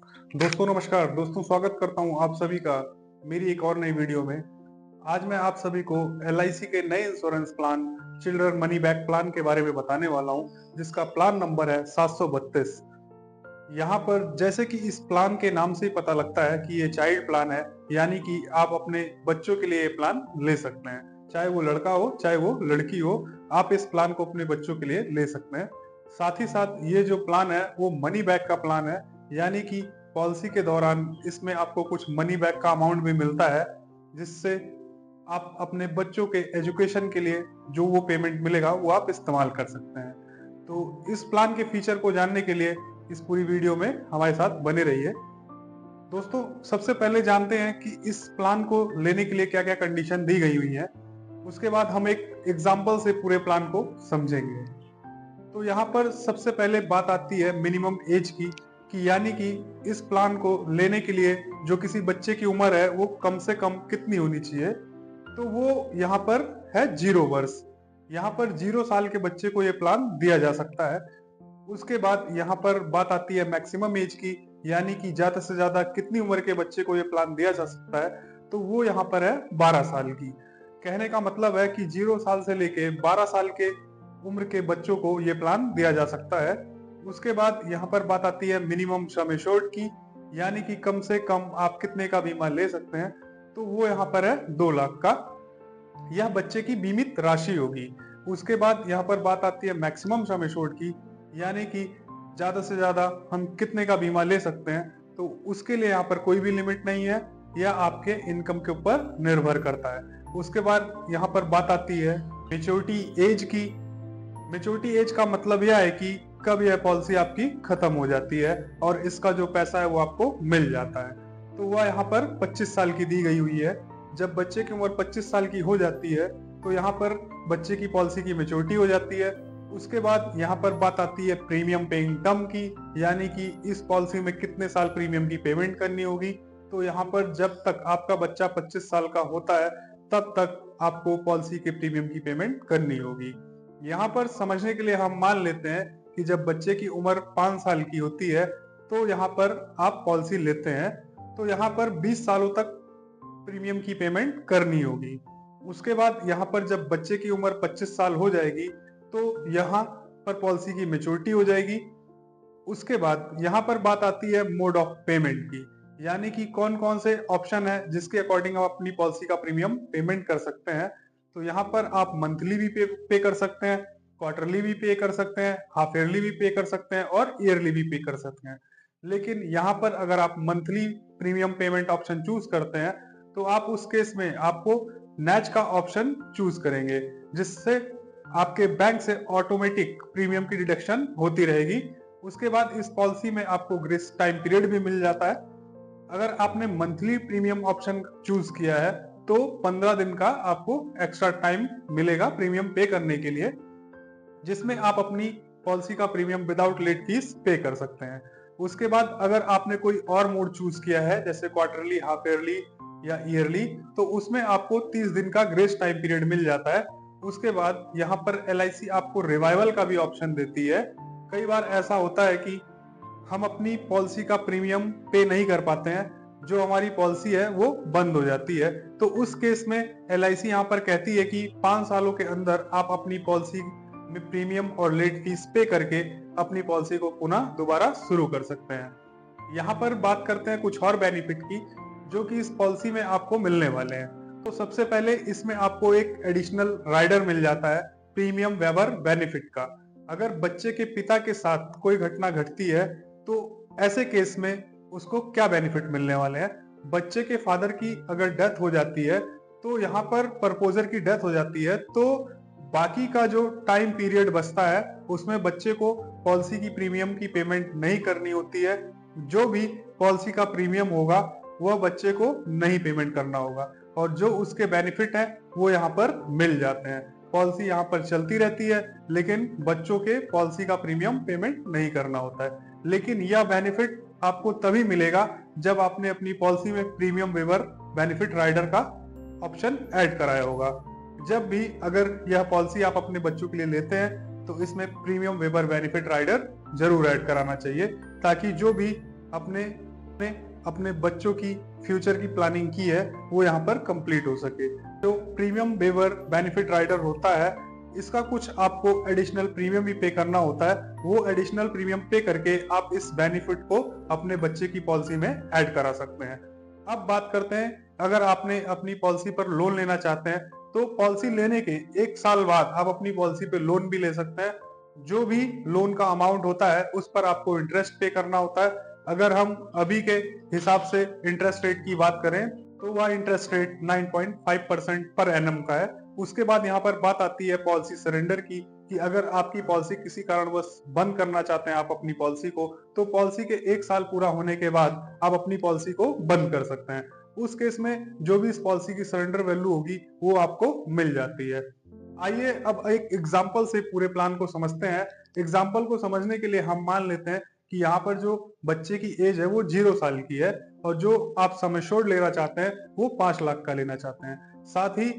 दोस्तों नमस्कार। दोस्तों स्वागत करता हूं आप सभी का मेरी एक और नई वीडियो में। आज मैं आप सभी को एलआईसी के नए insurance plan children money back plan के बारे में बताने वाला हूं, जिसका प्लान नंबर है 732। यहाँ पर जैसे कि इस प्लान के नाम से ही पता लगता है कि ये चाइल्ड प्लान है, यानी कि आप अपने बच्चों के लिए ये प्लान ले सकते हैं। चाहे वो लड़का हो चाहे वो लड़की हो, आप इस प्लान को अपने बच्चों के लिए ले सकते हैं। साथ ही साथ ये जो प्लान है वो मनी बैक का प्लान है, यानी कि पॉलिसी के दौरान इसमें आपको कुछ मनी बैक का अमाउंट भी मिलता है, जिससे आप अपने बच्चों के एजुकेशन के लिए जो वो पेमेंट मिलेगा वो आप इस्तेमाल कर सकते हैं। तो इस प्लान के फीचर को जानने के लिए इस पूरी वीडियो में हमारे साथ बने रहिए। दोस्तों सबसे पहले जानते हैं कि इस प्लान को लेने के लिए क्या क्या कंडीशन दी गई हुई है। उसके बाद हम एक एग्जाम्पल से पूरे प्लान को समझेंगे। तो यहाँ पर सबसे पहले बात आती है मिनिमम एज की, कि यानी कि इस प्लान को लेने के लिए जो किसी बच्चे की उम्र है वो कम से कम कितनी होनी चाहिए। तो वो यहाँ पर है 0 वर्ष। यहाँ पर 0 साल के बच्चे को ये प्लान दिया जा सकता है। उसके बाद यहाँ पर बात आती है मैक्सिमम एज की, यानी कि ज्यादा से ज्यादा कितनी उम्र के बच्चे को ये प्लान दिया जा सकता है। तो वो यहाँ पर है 12 साल की। कहने का मतलब है कि 0 साल से लेके 12 साल के उम्र के बच्चों को ये प्लान दिया जा सकता है। उसके बाद यहाँ पर बात आती है मिनिमम सम एश्योर्ड की, यानी कि कम से कम आप कितने का बीमा ले सकते हैं। तो वो यहाँ पर है 2 लाख का। यह बच्चे की बीमित राशि होगी। उसके बाद यहाँ पर बात आती है मैक्सिमम सम एश्योर्ड की, यानी कि ज्यादा से ज्यादा हम कितने का बीमा ले सकते हैं। तो उसके लिए यहाँ पर कोई भी लिमिट नहीं है, यह आपके इनकम के ऊपर निर्भर करता है। उसके बाद यहाँ पर बात आती है मेच्योरिटी एज की। मेच्योरिटी एज का मतलब यह है कि कब यह पॉलिसी आपकी खत्म हो जाती है और इसका जो पैसा है वो आपको मिल जाता है। तो वह यहाँ पर 25 साल की दी गई हुई है। जब बच्चे की उम्र 25 साल की हो जाती है तो यहाँ पर बच्चे की पॉलिसी की मेच्योरिटी हो जाती है। उसके बाद यहाँ पर बात आती है प्रीमियम पेइंग टर्म की, यानी कि इस पॉलिसी में कितने साल प्रीमियम की पेमेंट करनी होगी। तो यहाँ पर जब तक आपका बच्चा 25 साल का होता है तब तक आपको पॉलिसी के प्रीमियम की पेमेंट करनी होगी। यहाँ पर समझने के लिए हम मान लेते हैं कि जब बच्चे की उम्र 5 साल की होती है तो यहाँ पर आप पॉलिसी लेते हैं, तो यहाँ पर 20 सालों तक प्रीमियम की पेमेंट करनी होगी। उसके बाद यहाँ पर जब बच्चे की उम्र 25 साल हो जाएगी तो यहाँ पर पॉलिसी की मेच्योरिटी हो जाएगी। उसके बाद यहाँ पर बात आती है मोड ऑफ पेमेंट की, यानी कि कौन कौन से ऑप्शन है जिसके अकॉर्डिंग आप अपनी पॉलिसी का प्रीमियम पेमेंट कर सकते हैं। तो यहाँ पर आप मंथली भी पे कर सकते हैं, क्वार्टरली भी पे कर सकते हैं, हाफ ईयरली भी पे कर सकते हैं और ईयरली भी पे कर सकते हैं। लेकिन यहाँ पर अगर आप monthly premium payment option choose करते हैं तो आप उस केस में आपको नैच का ऑप्शन चूज करेंगे, जिससे आपके बैंक से ऑटोमेटिक प्रीमियम की डिडक्शन होती रहेगी। उसके बाद इस पॉलिसी में आपको ग्रेस टाइम पीरियड भी मिल जाता है। अगर आपने मंथली प्रीमियम ऑप्शन चूज किया है तो 15 दिन का आपको एक्स्ट्रा टाइम मिलेगा प्रीमियम पे करने के लिए, जिसमें आप अपनी पॉलिसी का प्रीमियम विदाउट लेट फीस पे कर सकते हैं। उसके बाद अगर आपने कोई और मोड चूज किया है जैसे क्वार्टरली, हाफ ईयरली या ईयरली, तो उसमें आपको 30 दिन का ग्रेस टाइम पीरियड मिल जाता है। उसके बाद यहाँ पर एलआईसी आपको रिवाइवल का भी ऑप्शन देती है। कई बार ऐसा होता है कि हम अपनी पॉलिसी का प्रीमियम पे नहीं कर पाते हैं, जो हमारी पॉलिसी है वो बंद हो जाती है। तो उस केस में एलआईसी यहाँ पर कहती है कि 5 सालों के अंदर आप अपनी पॉलिसी में प्रीमियम और लेट फीस पे करके अपनी पॉलिसी को पुनः दोबारा शुरू कर सकते हैं। यहाँ पर बात करते हैं कुछ और बेनिफिट की जो कि इस पॉलिसी में आपको मिलने वाले हैं। तो सबसे पहले इसमें आपको एक एडिशनल राइडर मिल जाता है प्रीमियम वेबर बेनिफिट का। अगर बच्चे के पिता के साथ कोई घटना घटती है तो ऐसे केस में उसको क्या बेनिफिट मिलने वाले हैं। बच्चे के फादर की अगर डेथ हो जाती है तो यहाँ पर प्रपोजर की डेथ हो जाती है, तो बाकी का जो टाइम पीरियड बचता है उसमें बच्चे को पॉलिसी की प्रीमियम की पेमेंट नहीं करनी होती है। जो भी पॉलिसी का प्रीमियम होगा वह बच्चे को नहीं पेमेंट करना होगा और जो उसके बेनिफिट है वो यहाँ पर मिल जाते हैं। पॉलिसी यहाँ पर चलती रहती है लेकिन बच्चों के पॉलिसी का प्रीमियम पेमेंट नहीं करना होता है। लेकिन यह बेनिफिट आपको तभी मिलेगा जब आपने अपनी पॉलिसी में प्रीमियम वेवर बेनिफिट राइडर का ऑप्शन ऐड कराया होगा। जब भी अगर यह पॉलिसी आप अपने बच्चों के लिए लेते हैं तो इसमें प्रीमियम वेबर बेनिफिट राइडर जरूर ऐड कराना चाहिए, ताकि जो भी अपने ने अपने बच्चों की फ्यूचर की प्लानिंग की है वो यहाँ पर कंप्लीट हो सके। जो प्रीमियम वेवर बेनिफिट राइडर होता है, इसका कुछ आपको एडिशनल प्रीमियम भी पे करना होता है। वो एडिशनल प्रीमियम पे करके आप इस बेनिफिट को अपने बच्चे की पॉलिसी में ऐड करा सकते हैं। अब बात करते हैं, अगर आपने अपनी पॉलिसी पर लोन लेना चाहते हैं तो पॉलिसी लेने के 1 साल बाद आप अपनी पॉलिसी पे लोन भी ले सकते हैं। जो भी लोन का अमाउंट होता है उस पर आपको इंटरेस्ट पे करना होता है। अगर हम अभी के हिसाब से इंटरेस्ट रेट की बात करें तो वह इंटरेस्ट रेट 9.5% पर एनम का है। उसके बाद यहाँ पर बात आती है पॉलिसी सरेंडर की, कि अगर आपकी पॉलिसी किसी कारणवश बंद करना चाहते हैं आप अपनी पॉलिसी को, तो पॉलिसी के 1 साल पूरा होने के बाद आप अपनी पॉलिसी को बंद कर सकते हैं। उस केस में जो भी इस पॉलिसी की सरेंडर वैल्यू होगी वो आपको मिल जाती है। आइए अब एक एग्जाम्पल से पूरे प्लान को समझते हैं। एग्जाम्पल को समझने के लिए हम मान लेते हैं कि यहाँ पर जो बच्चे की एज है वो 0 साल की है और जो आप सम एश्योर्ड लेना चाहते हैं वो 5 लाख का लेना चाहते हैं। साथ ही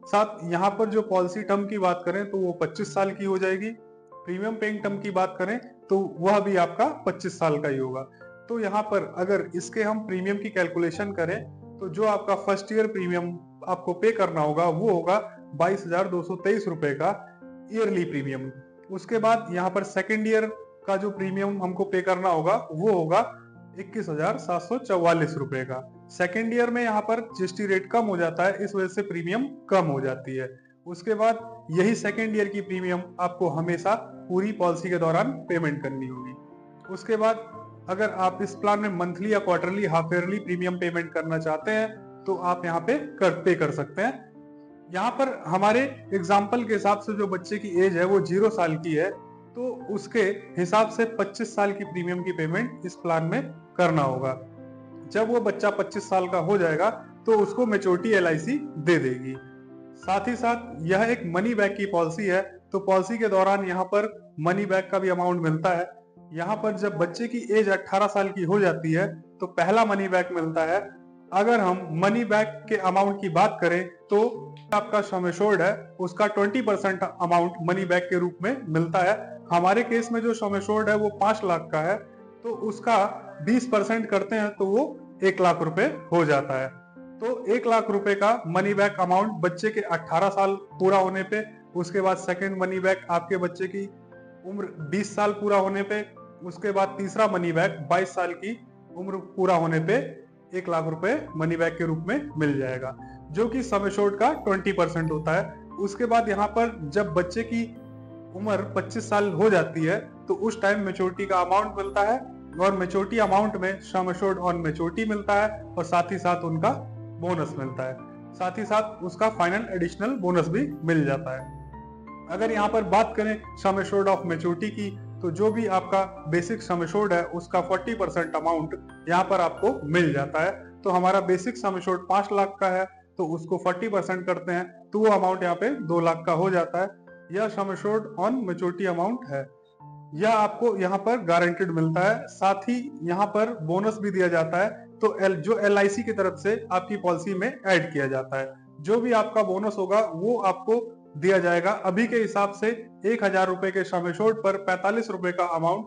साथ यहाँ पर जो पॉलिसी टर्म की बात करें तो वो 25 साल की हो जाएगी। प्रीमियम पेइंग टर्म की बात करें तो वह भी आपका 25 साल का ही होगा। तो यहाँ पर अगर इसके हम प्रीमियम की कैलकुलेशन करें तो जो आपका फर्स्ट ईयर प्रीमियम आपको पे करना होगा वो होगा 22,223 रुपए का ईयरली प्रीमियम। उसके बाद यहाँ पर सेकेंड ईयर का जो प्रीमियम हमको पे करना होगा वो होगा 21,744 रुपए का। सेकेंड ईयर में यहाँ पर जीएसटी रेट कम हो जाता है, इस वजह से प्रीमियम कम हो जाती है। उसके बाद यही सेकेंड ईयर की प्रीमियम आपको हमेशा पूरी पॉलिसी के दौरान पेमेंट करनी होगी। उसके बाद अगर आप इस प्लान में मंथली या quarterly half yearly premium payment करना चाहते हैं तो आप यहाँ पे पे कर सकते हैं। यहाँ पर हमारे एग्जाम्पल के हिसाब से जो बच्चे की एज है वो 0 साल की है, तो उसके हिसाब से 25 साल की प्रीमियम की पेमेंट इस प्लान में करना होगा। जब वो बच्चा 25 साल का हो जाएगा तो उसको मैच्योरिटी एलआईसी दे देगी। साथ ही साथ यह एक मनी बैक की पॉलिसी है, तो पॉलिसी के दौरान यहाँ पर मनी बैक का भी अमाउंट मिलता है। यहाँ पर जब बच्चे की एज 18 साल की हो जाती है तो पहला मनी बैक मिलता है। अगर हम मनी बैक के अमाउंट की बात करें तो आपका सम एश्योर्ड है उसका 20% अमाउंट मनी बैक के रूप में मिलता है। हमारे केस में जो सम एश्योर्ड है वो 5 लाख का है, तो उसका 20% करते हैं तो वो 1 लाख रुपए हो जाता है। तो 1 लाख रुपए का मनी बैक अमाउंट बच्चे के 18 साल पूरा होने पे। उसके बाद सेकंड मनी बैक आपके बच्चे की उम्र 20 साल पूरा होने पे। उसके बाद तीसरा मनी बैक 22 साल की उम्र पूरा होने पे 1 लाख रुपए मनी बैक के रूप में मिल जाएगा, जो कि सम एश्योर्ड का 20% होता है। उसके बाद यहाँ पर जब बच्चे की उम्र 25 साल हो जाती है तो उस टाइम मैच्योरिटी का अमाउंट मिलता है और मैच्योरिटी अमाउंट में सम एश्योर्ड ऑन मैच्योरिटी मिलता है और साथ ही साथ उनका बोनस मिलता है। साथ ही साथ उसका फाइनल एडिशनल बोनस भी मिल जाता है। अगर यहाँ पर बात करें सम एश्योर्ड ऑफ मैच्योरिटी की, तो जो भी आपका बेसिक सम एश्योर्ड है उसका 40% अमाउंट यहाँ पर आपको मिल जाता है। तो हमारा बेसिक सम एश्योर्ड 5 लाख का है तो उसको 40% करते हैं तो वो अमाउंट यहाँ पे 2 लाख का हो जाता है। यह sum assured on maturity amount है। यह आपको यहाँ पर गारंटेड मिलता है। साथ ही यहाँ पर बोनस भी दिया जाता है, तो जो एलआईसी की तरफ से आपकी पॉलिसी में ऐड किया जाता है। जो भी आपका बोनस होगा वो आपको दिया जाएगा। अभी के हिसाब से 1,000 रुपए के सम एश्योर्ड पर 45 रुपए का अमाउंट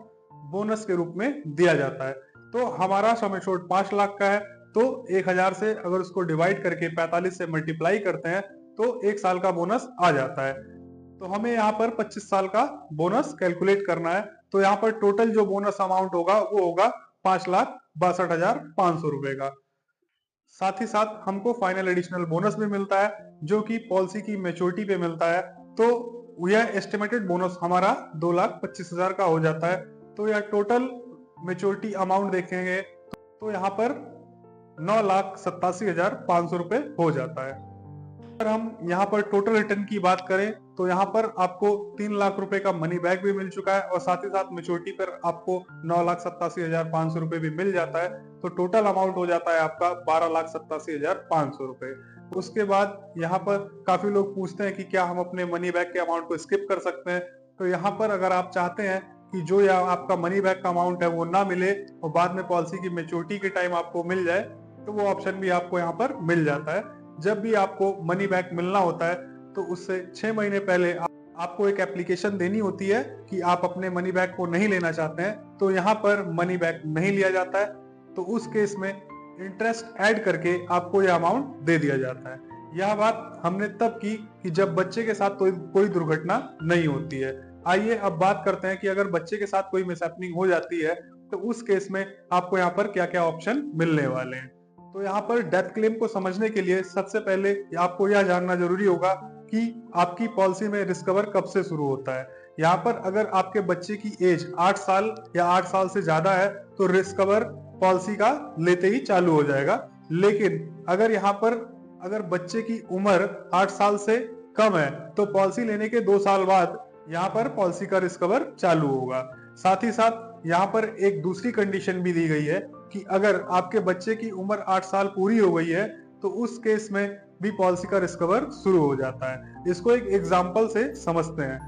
बोनस के रूप में दिया जाता है। तो हमारा सम एश्योर्ड 5 लाख का है, तो 1,000 से अगर उसको डिवाइड करके 45 से मल्टीप्लाई करते हैं तो 1 साल का बोनस आ जाता है। तो हमें यहाँ पर 25 साल का बोनस कैलकुलेट करना है। तो यहाँ पर टोटल जो बोनस अमाउंट होगा वो होगा 5,62,500 रुपए का। साथ ही साथ हमको फाइनल एडिशनल बोनस भी मिलता है जो कि पॉलिसी की मैच्योरिटी पे मिलता है। तो यह एस्टिमेटेड बोनस हमारा 2,25,000 का हो जाता है। तो यह टोटल मैच्योरिटी अमाउंट देखेंगे तो यहाँ पर 9,87,500 रुपए हो जाता है। अगर हम यहाँ पर टोटल रिटर्न की बात करें तो यहाँ पर आपको 3 लाख रुपए का मनी बैक भी मिल चुका है और साथ ही साथ मैच्योरिटी पर आपको 9,87,500 रुपए भी मिल जाता है। तो टोटल अमाउंट हो जाता है आपका 12,87,500 रुपए। उसके बाद यहाँ पर काफी लोग पूछते हैं कि क्या हम अपने मनी बैक के अमाउंट को स्किप कर सकते हैं। तो यहाँ पर अगर आप चाहते हैं कि जो आपका मनी बैक का अमाउंट है वो ना मिले और बाद में पॉलिसी की मैच्योरिटी के टाइम आपको मिल जाए, तो वो ऑप्शन भी आपको यहाँ पर मिल जाता है। जब भी आपको मनी बैक मिलना होता है तो उससे 6 महीने पहले आपको एक एप्लीकेशन देनी होती है कि आप अपने मनी बैक को नहीं लेना चाहते हैं, तो यहाँ पर मनी बैक नहीं लिया जाता है। तो उस केस में इंटरेस्ट ऐड करके आपको यह अमाउंट दे दिया जाता है। यह बात हमने तब की कि जब बच्चे के साथ कोई दुर्घटना नहीं होती है। आइए अब बात करते हैं कि अगर बच्चे के साथ कोई मिसहैपनिंग हो जाती है तो उस केस में आपको यहाँ पर क्या क्या ऑप्शन मिलने वाले हैं। तो यहाँ पर डेथ क्लेम को समझने के लिए सबसे पहले आपको यह जानना जरूरी होगा कि आपकी पॉलिसी में रिस्कवर कब से शुरू होता है। यहाँ पर अगर आपके बच्चे की एज 8 साल या 8 साल से ज्यादा है तो रिस्कवर पॉलिसी का लेते ही चालू हो जाएगा। लेकिन अगर यहाँ पर अगर बच्चे की उम्र 8 साल से कम है तो पॉलिसी लेने के 2 साल बाद यहाँ पर पॉलिसी का रिस्कवर चालू होगा। साथ ही साथ यहाँ पर एक दूसरी कंडीशन भी दी गई है कि अगर आपके बच्चे की उम्र 8 साल पूरी हो गई है तो उस केस में भी पॉलिसी का रिस्कवर शुरू हो जाता है। इसको एक एग्जाम्पल से समझते हैं।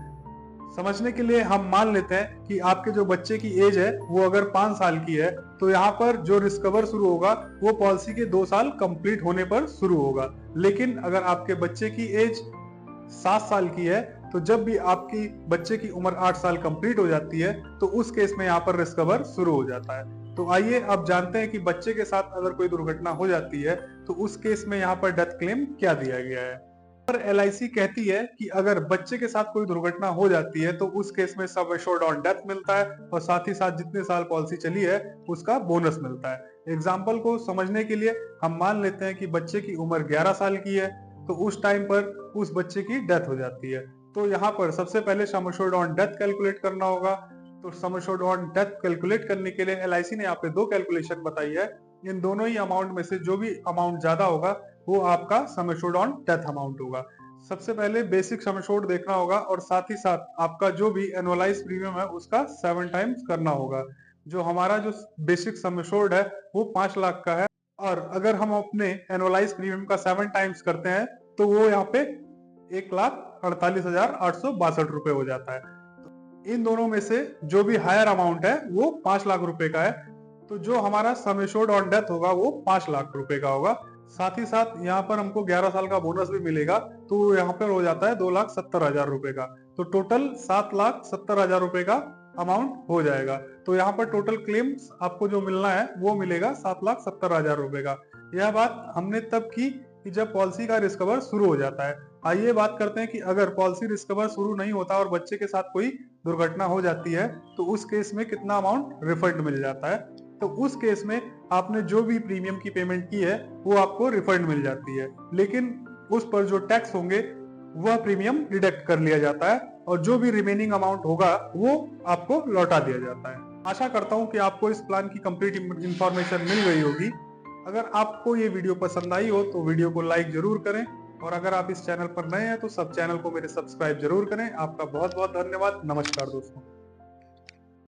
समझने के लिए हम मान लेते हैं कि आपके जो बच्चे की एज है वो अगर 5 साल की है तो यहाँ पर जो रिस्कवर शुरू होगा वो पॉलिसी के 2 साल कंप्लीट होने पर शुरू होगा। लेकिन अगर आपके बच्चे की एज 7 साल की है तो जब भी आपकी बच्चे की उम्र 8 साल कंप्लीट हो जाती है तो उस केस में यहाँ पर रिस्कवर शुरू हो जाता है। तो आइए अब जानते हैं कि बच्चे के साथ अगर कोई दुर्घटना हो जाती है तो उस केस में यहाँ पर डेथ क्लेम क्या दिया गया है। पर LIC कहती है कि अगर बच्चे के साथ कोई दुर्घटना हो जाती है तो उस केस में सम एश्योर्ड ऑन डेथ मिलता है और साथ ही साथ जितने साल पॉलिसी चली है उसका बोनस मिलता है। एग्जाम्पल को समझने के लिए हम मान लेते हैं कि बच्चे की उम्र 11 साल की है तो उस टाइम पर उस बच्चे की डेथ हो जाती है। तो यहाँ पर सबसे पहले sum assured on death calculate करना होगा। तो sum assured on death calculate करने के लिए LIC ने यहाँ पे 2 कैलकुलेशन बताई है। इन दोनों ही अमाउंट में से जो भी अमाउंट ज्यादा होगा वो आपका sum assured on death amount होगा। सबसे पहले बेसिक सम एश्योर्ड देखना होगा और साथ ही साथ आपका जो भी एनुअलाइज प्रीमियम है उसका 7 टाइम्स करना होगा। जो हमारा जो बेसिक सम एश्योर्ड है वो 5 लाख का है और अगर हम अपने एनुअलाइज प्रीमियम का 7 टाइम्स करते हैं तो वो यहाँ पे 1,48,862 रुपए हो जाता है। इन दोनों में से जो भी हायर अमाउंट है वो 5 लाख रुपए का है। तो जो हमारा सम एश्योर्ड ऑन डेथ होगा वो 5 लाख रुपए का होगा। साथ ही साथ यहाँ पर हमको 11 साल का बोनस भी मिलेगा तो यहाँ पर हो जाता है 2,70,000 रुपए का। तो टोटल 7,70,000 रुपए का अमाउंट हो जाएगा। तो यहाँ पर टोटल क्लेम्स आपको जो मिलना है वो मिलेगा 7,70,000 रुपए का। यह बात हमने तब की कि जब पॉलिसी का रिस्कवर शुरू हो जाता है। आइए बात करते हैं कि अगर पॉलिसी रिस्कवर शुरू नहीं होता और बच्चे के साथ कोई दुर्घटना हो जाती है तो उस केस में कितना अमाउंट रिफंड मिल जाता है। तो उस केस में आपने जो भी प्रीमियम की पेमेंट की है वो आपको रिफंड मिल जाती है, लेकिन उस पर जो टैक्स होंगे वह प्रीमियम डिडक्ट कर लिया जाता है और जो भी रिमेनिंग अमाउंट होगा वो आपको लौटा दिया जाता है। आशा करता हूँ कि आपको इस प्लान की कंप्लीट इंफॉर्मेशन मिल गई होगी। अगर आपको ये वीडियो पसंद आई हो तो वीडियो को लाइक जरूर करें और अगर आप इस चैनल पर नए हैं तो सब चैनल को मेरे सब्सक्राइब जरूर करें। आपका बहुत बहुत धन्यवाद। नमस्कार दोस्तों।